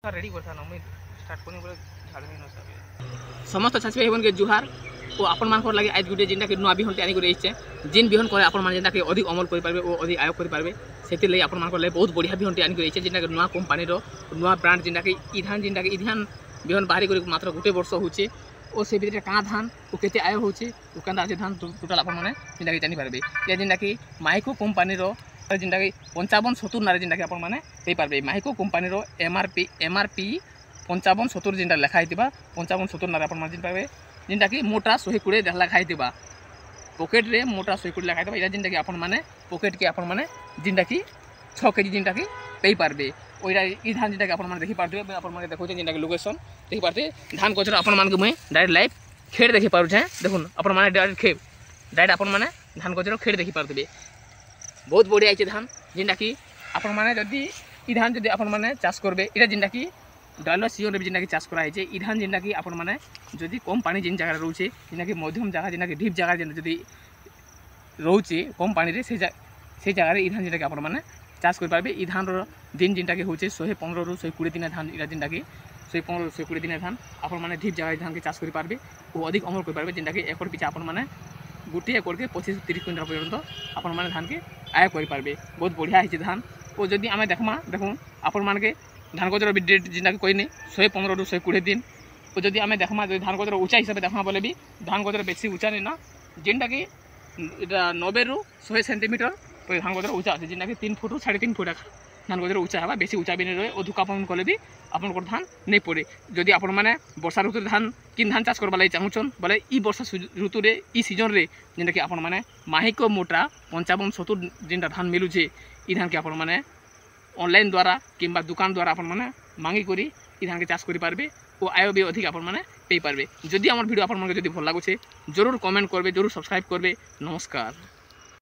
Ready करता ना मैं स्टार्ट करनी बोले झाड़ में न सके समस्त चाषी भाई के जुहार ओ आपण मानकर लागि आज गुटे जिनटा के नुआ बिहन आनी करे इच्छे जिन बिहन करे आपण मान जिनटा के अधिक अमल करि पारबे ओ अधिक आयोग करि पारबे सेति लई आपण मानकर लागि बहुत बढ़िया बिहन आनी करे इच्छे जिनटा के नुआ कंपनी रो नुआ ब्रांड जिनटा के ईधान बिहन बाहरी करे मात्र गुटे वर्ष होचे ओ से भितर का धान ओ केते आय होचे ओ कंदा जे धान टोटल आपण माने जिनटा के जानि पारबे या जिनटा के माइको कंपनी रो जिनटा के 55-70 नारे जिनटा के आपण माने पे पारबे माइको कंपनी रो एमआरपी 55-70 जिनटा लिखा हितिबा 55-70 नारे आपण माने जिन पारबे जिनटा कि मोटा 120 लिखा हितिबा पॉकेट रे मोटा 120 लिखा हितिबा या जिनटा कि आपण माने पॉकेट के आपण माने जिनटा कि 6 केजी जिनटा कि पे पारबे ओइरा ई धान जिनटा कि आपण माने देखि पारबे आपण माने देखो जिनटा कि लोकेशन देखि पारते धान गजर आपण माने मैं डायरेक्ट लाइव खेड़ देखि पारु छे देखुन आपण माने डायरेक्ट आपण माने धान गजर खेड़ देखि पारबे बहुत बढ़िया है धान जिनटा कि आपण माने जदी ई धान जदी आपण माने चाष करबे इरा जिनटा कि डालो सीजन रे जिनटा कि चाष करा है ई धान जिनटा कि आपण माने जदी कम पानी जिन जगह रहउछे जिनटा कि मध्यम जगह जिनटा कि डीप जगह जदी रहउछे कम पानी रे से जगह रे ई धान जिनटा कि आपण माने चाष कर पारबे ई धान रो दिन जिनटा कि होचे 115 रु 120 दिन धान इरा जिनटा कि 115 रु 120 दिन धान आपण माने डीप जगह धान के चाष कर पारबे ओ अधिक अमल कर पारबे जिनटा कि एकड़ पिछा आपण माने गोटे एकड़ के 25-30 क्विंटल पर्यंत आपण माने धान के आय कर पारबे बहुत बढ़िया है धान और जदि आमे देखमा देखो आपण मान के धान गजर भी डेट जिनटा कि कहने 115 रु 120 दिन और जदि आमे देखमा धान गजर ऊंचा हिसाब देखमा बोले भी धान गजर बेसी ऊंचा नहीं ना जिनटा कि 90 रु 100 सेंटीमीटर धान गजर ऊंचा अच्छे जिनटा कि 3 फुट 3.5 फुट धान गजर ऊंचा है बेसी ऊंचा भी नहीं रहे और धुकापन कले भी आपन धान नहीं पड़े जदि आपण माने वर्षा ऋतु धान किन धान चाष करबा लागि चाहूछन बोले ई वर्षा ऋतु रे ई सीजन रे जिनटा कि आपण माने माहिको मोटा 55-70 जिनटा धान मिलुछे ई धान के आपण माने ऑनलाइन द्वारा किंबा दुकान द्वारा आपण माने मांगी करी ई धान के चाष करि पारबे ओ आय भी अधिक आपण माने पे पारबे जदि हमर वीडियो आपण माने जदि भल लागुछे जरूर कमेंट करबे जरूर सब्सक्राइब करबे नमस्कार।